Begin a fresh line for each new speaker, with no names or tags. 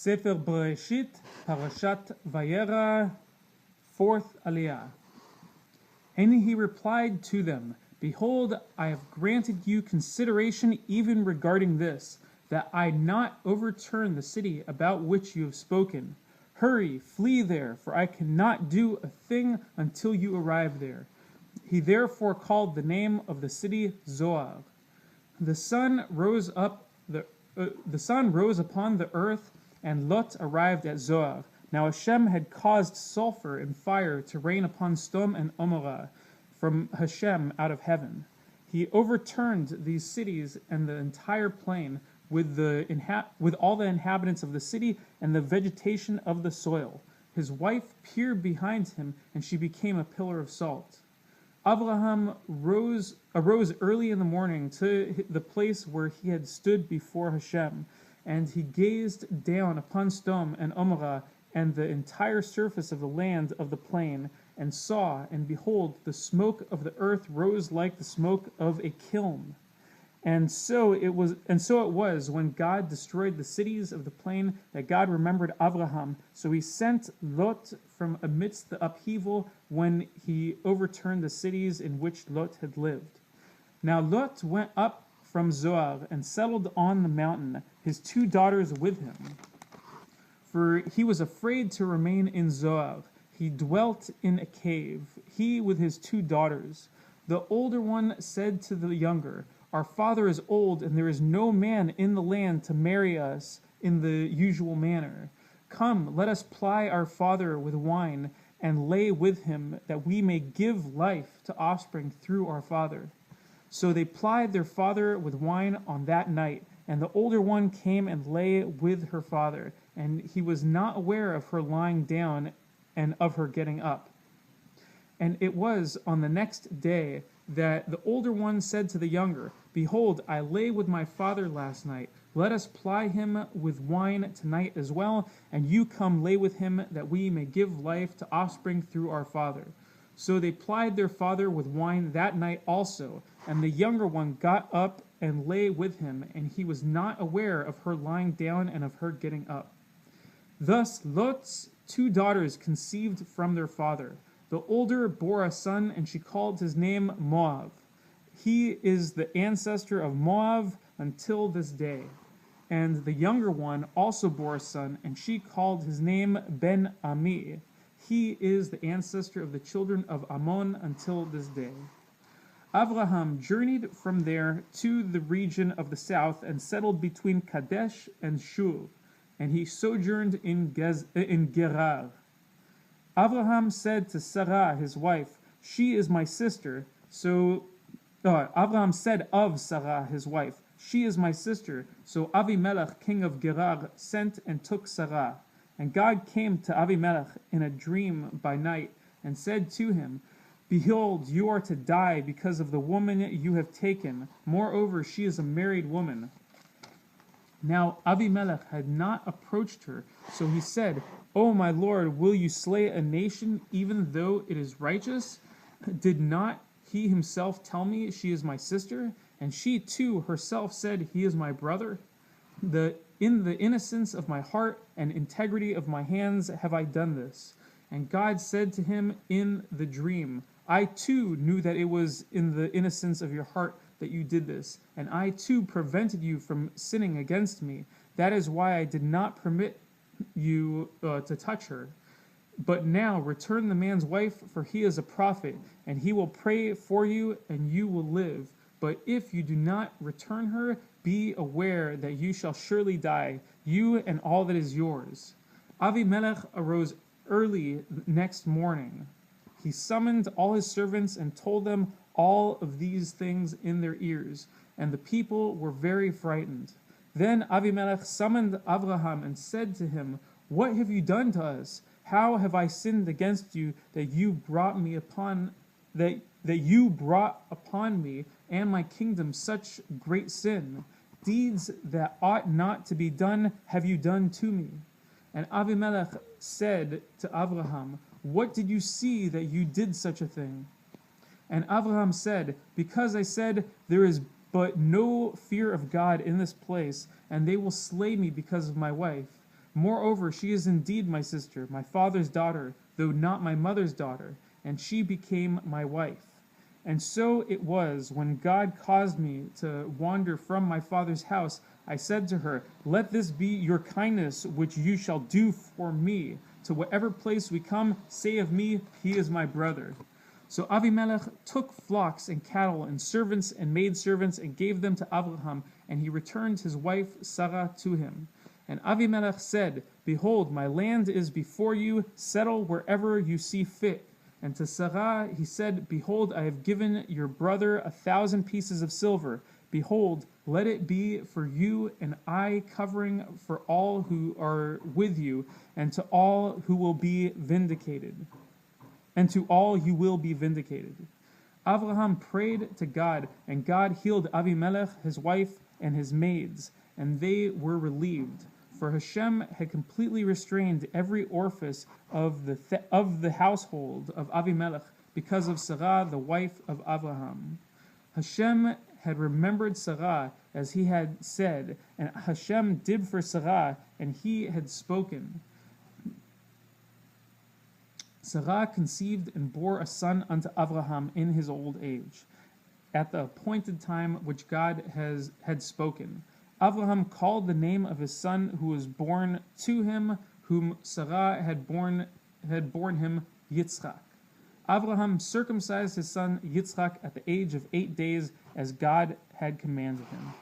Sefer Bereishit, Parashat Vayeira, 4th Aliyah. And he replied to them, Behold, I have granted you consideration even regarding this, that I not overturn the city about which you have spoken. Hurry, flee there, for I cannot do a thing until you arrive there. He therefore called the name of the city Zoar. The sun rose upon the earth, and Lot arrived at Zoar. Now Hashem had caused sulfur and fire to rain upon Sodom and Gomorrah from Hashem out of heaven. He overturned these cities and the entire plain with all the inhabitants of the city and the vegetation of the soil. His wife peered behind him, and she became a pillar of salt. Abraham arose early in the morning to the place where he had stood before Hashem, and he gazed down upon Sodom and Gomorrah and the entire surface of the land of the plain, and saw, and behold, the smoke of the earth rose like the smoke of a kiln. And so it was when God destroyed the cities of the plain that God remembered Abraham. So he sent Lot from amidst the upheaval when he overturned the cities in which Lot had lived. Now Lot went up from Zoar and settled on the mountain, his 2 daughters with him. For he was afraid to remain in Zoar. He dwelt in a cave, he with his 2 daughters. The older one said to the younger, Our father is old, and there is no man in the land to marry us in the usual manner. Come, let us ply our father with wine, and lay with him, that we may give life to offspring through our father. So they plied their father with wine on that night, and the older one came and lay with her father, and he was not aware of her lying down and of her getting up. And it was on the next day that the older one said to the younger, Behold, I lay with my father last night. Let us ply him with wine tonight as well, and you come lay with him, that we may give life to offspring through our father. So they plied their father with wine that night also, and the younger one got up and lay with him, and he was not aware of her lying down and of her getting up. Thus Lot's 2 daughters conceived from their father. The older bore a son, and she called his name Moab. He is the ancestor of Moab until this day. And the younger one also bore a son, and she called his name Ben Ami. He is the ancestor of the children of Ammon until this day. Abraham journeyed from there to the region of the south and settled between Kadesh and Shur, and he sojourned in Gerar. Abraham said to Sarah, his wife, She is my sister. Abraham said of Sarah, his wife, She is my sister. So Avimelech, king of Gerar, sent and took Sarah. And God came to Avimelech in a dream by night, and said to him, Behold, you are to die because of the woman you have taken. Moreover, she is a married woman. Now Avimelech had not approached her, so he said, O my Lord, will you slay a nation even though it is righteous? Did not he himself tell me she is my sister? And she too herself said, He is my brother? In the innocence of my heart and integrity of my hands have I done this. And God said to him in the dream, I too knew that it was in the innocence of your heart that you did this, and I too prevented you from sinning against me. That is why I did not permit you to touch her. But now return the man's wife, for he is a prophet, and he will pray for you, and you will live. But if you do not return her, be aware that you shall surely die, you and all that is yours. Avimelech arose early next morning. He summoned all his servants and told them all of these things in their ears, and the people were very frightened. Then Avimelech summoned Abraham and said to him, What have you done to us? How have I sinned against you that you brought upon me and my kingdom such great sin? Deeds that ought not to be done have you done to me. And Avimelech said to Abraham, What did you see that you did such a thing? And Abraham said, Because I said, There is but no fear of God in this place, and they will slay me because of my wife. Moreover, she is indeed my sister, my father's daughter, though not my mother's daughter, and she became my wife. And so it was, when God caused me to wander from my father's house, I said to her, let this be your kindness which you shall do for me. To whatever place we come, say of me, he is my brother. So Avimelech took flocks and cattle and servants and maidservants and gave them to Abraham, and he returned his wife Sarah to him. And Avimelech said, behold, my land is before you, settle wherever you see fit. And to Sarah he said, behold, I have given your brother 1,000 pieces of silver. Behold, let it be for you an eye covering for all who are with you, and to all who will be vindicated. And to all you will be vindicated. Abraham prayed to God, and God healed Avimelech, his wife, and his maids, and they were relieved. For Hashem had completely restrained every orifice of the household of Avimelech because of Sarah, the wife of Abraham. Hashem had remembered Sarah as he had said, and Hashem did for Sarah, and he had spoken. Sarah conceived and bore a son unto Abraham in his old age, at the appointed time which God had spoken. Abraham called the name of his son who was born to him, whom Sarah had borne him, Yitzchak. Abraham circumcised his son Yitzchak at the age of 8 days, as God had commanded him.